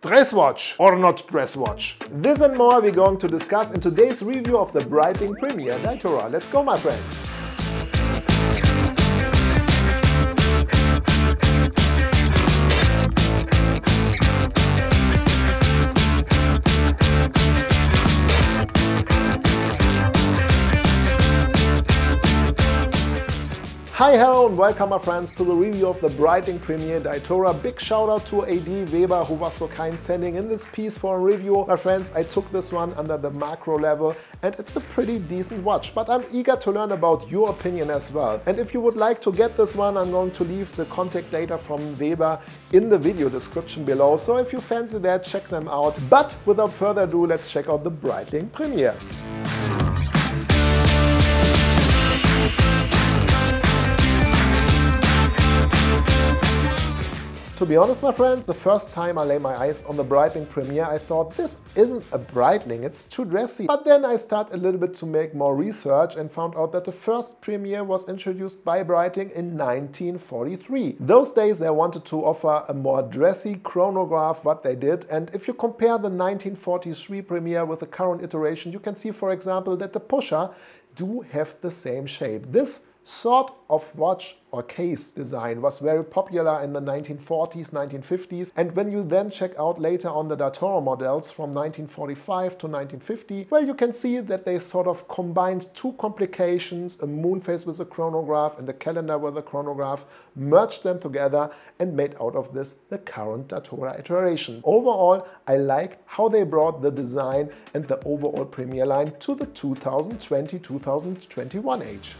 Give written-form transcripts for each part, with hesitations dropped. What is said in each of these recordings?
Dress watch or not dress watch? This and more we're going to discuss in today's review of the BREITLING Premier Datora. Let's go, my friends! Hi, hello and welcome my friends to the review of the BREITLING Premier Datora. Big shout out to AD Weber who was so kind sending in this piece for a review. My friends, I took this one under the macro level and it's a pretty decent watch, but I'm eager to learn about your opinion as well. And if you would like to get this one, I'm going to leave the contact data from Weber in the video description below. So if you fancy that, check them out. But without further ado, let's check out the BREITLING Premier. To be honest, my friends, the first time I lay my eyes on the BREITLING Premier, I thought this isn't a BREITLING, it's too dressy. But then I started a little bit to make more research and found out that the first Premier was introduced by BREITLING in 1943. Those days they wanted to offer a more dressy chronograph, what they did, and if you compare the 1943 Premier with the current iteration, you can see, for example, that the pusher do have the same shape. This sort of watch or case design was very popular in the 1940s, 1950s, and when you then check out later on the Datora models from 1945 to 1950, well, you can see that they sort of combined two complications, a moon phase with a chronograph and a calendar with a chronograph, merged them together and made out of this the current Datora iteration. Overall, I like how they brought the design and the overall Premier line to the 2020-2021 age.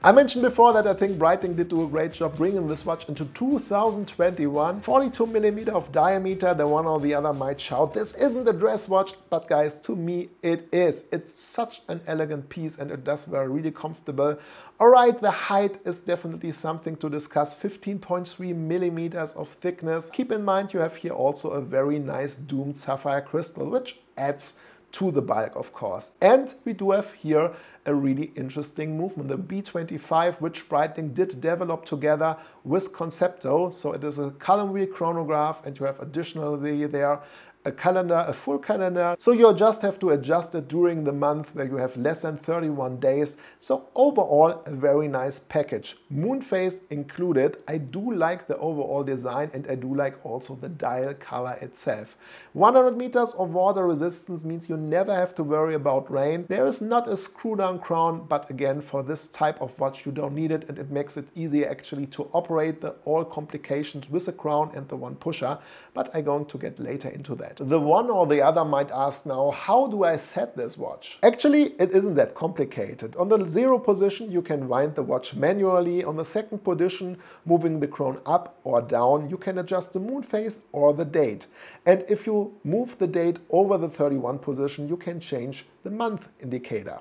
I mentioned before that I think BREITLING did do a great job bringing this watch into 2021. 42mm of diameter, the one or the other might shout, this isn't a dress watch, but guys, to me it is. It's such an elegant piece and it does wear really comfortable. Alright, the height is definitely something to discuss, 15.3mm of thickness. Keep in mind you have here also a very nice domed sapphire crystal, which adds to the bulk, of course. And we do have here a really interesting movement, the B25, which BREITLING did develop together with Concepto. So it is a column wheel chronograph and you have additionally there a calendar, a full calendar. So you just have to adjust it during the month where you have less than 31 days. So overall, a very nice package. Moon phase included. I do like the overall design and I do like also the dial color itself. 100 meters of water resistance means you never have to worry about rain. There is not a screw down crown, but again, for this type of watch, you don't need it and it makes it easier actually to operate the all complications with the crown and the one pusher, but I'm going to get later into that. The one or the other might ask now, how do I set this watch? Actually, it isn't that complicated. On the 0 position, you can wind the watch manually. On the 2nd position, moving the crown up or down, you can adjust the moon phase or the date. And if you move the date over the 31 position, you can change the month indicator.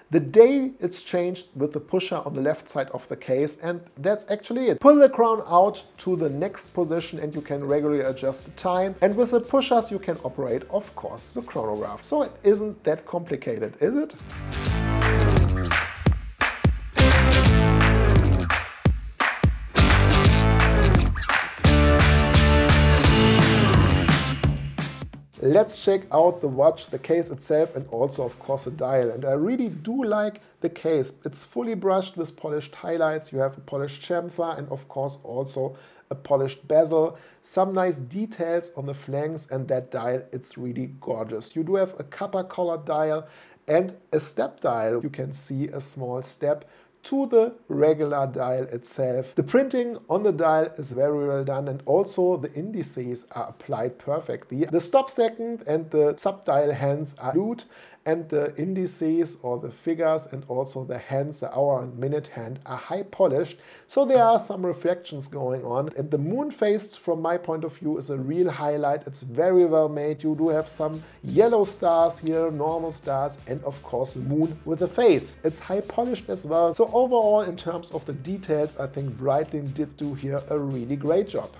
The day is changed with the pusher on the left side of the case, and that's actually it. Pull the crown out to the next position and you can regularly adjust the time. And with the pushers you can operate, of course, the chronograph. So it isn't that complicated, is it? Let's check out the watch, the case itself, and also of course the dial. And I really do like the case. It's fully brushed with polished highlights. You have a polished chamfer and of course also a polished bezel. Some nice details on the flanks, and that dial, it's really gorgeous. You do have a copper colored dial and a step dial. You can see a small step to the regular dial itself. The printing on the dial is very well done and also the indices are applied perfectly. The stop second and the sub-dial hands are glued and the indices or the figures and also the hands, the hour and minute hand, are high polished. So there are some reflections going on. And the moon phase, from my point of view, is a real highlight. It's very well made. You do have some yellow stars here, normal stars, and of course the moon with a face. It's high polished as well. So overall, in terms of the details, I think BREITLING did do here a really great job.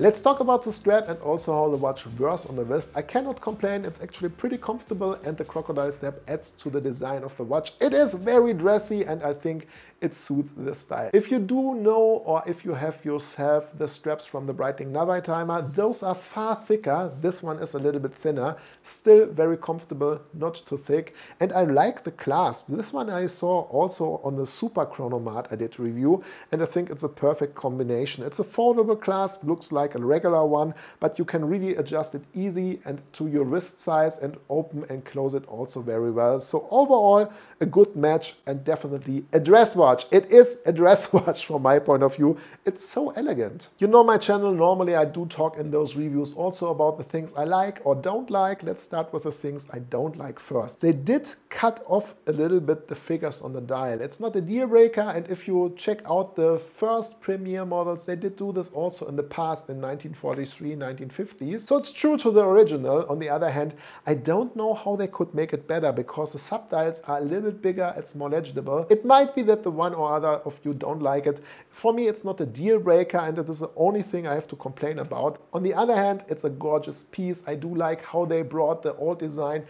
Let's talk about the strap and also how the watch wears on the wrist. I cannot complain, it's actually pretty comfortable and the crocodile strap adds to the design of the watch. It is very dressy and I think it suits the style. If you do know or if you have yourself the straps from the Breitling Navi Timer, those are far thicker. This one is a little bit thinner, still very comfortable, not too thick. And I like the clasp. This one I saw also on the Super Chronomat I did review and I think it's a perfect combination. It's a foldable clasp, looks like a regular one, but you can really adjust it easy and to your wrist size and open and close it also very well. So overall, a good match and definitely a dress watch. It is a dress watch from my point of view. It's so elegant. You know my channel, normally I do talk in those reviews also about the things I like or don't like. Let's start with the things I don't like first. They did cut off a little bit the figures on the dial. It's not a deal breaker, and if you check out the first Premier models, they did do this also in the past in 1943, 1950s. So it's true to the original. On the other hand, I don't know how they could make it better because the subdials are a little bit bigger, it's more legible. It might be that the one or other of you don't like it. For me, it's not a deal breaker and it is the only thing I have to complain about. On the other hand, it's a gorgeous piece. I do like how they brought the old design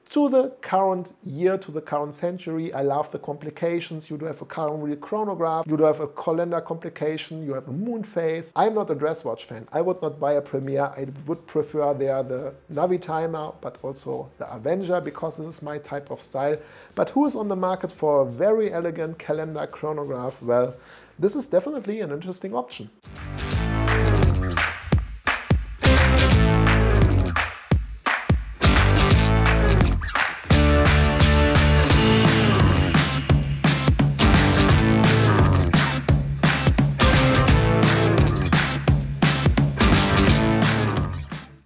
to the current year, to the current century. I love the complications. You do have a current chronograph, you do have a calendar complication, you have a moon phase. I'm not a dress watch fan. I would not buy a Premier. I would prefer the Navi Timer, but also the Avenger, because this is my type of style. But who is on the market for a very elegant calendar chronograph? Well, this is definitely an interesting option.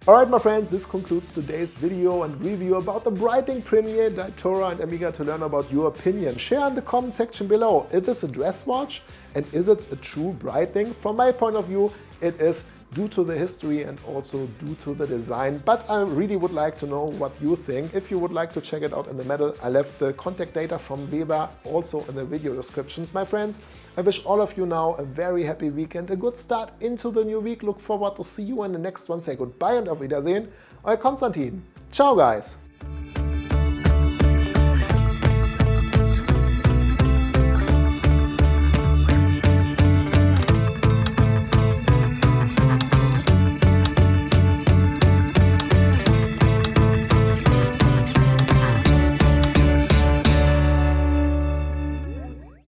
Alright my friends, this concludes today's video and review about the Breitling Premier Datora, and I'm eager to learn about your opinion. Share in the comment section below, is this a dress watch and is it a true Breitling? From my point of view, it is, due to the history and also due to the design, but I really would like to know what you think. If you would like to check it out in the middle, I left the contact data from Weber also in the video description. My friends, I wish all of you now a very happy weekend, a good start into the new week. Look forward to see you in the next one. Say goodbye and auf Wiedersehen. Euer Konstantin. Ciao guys.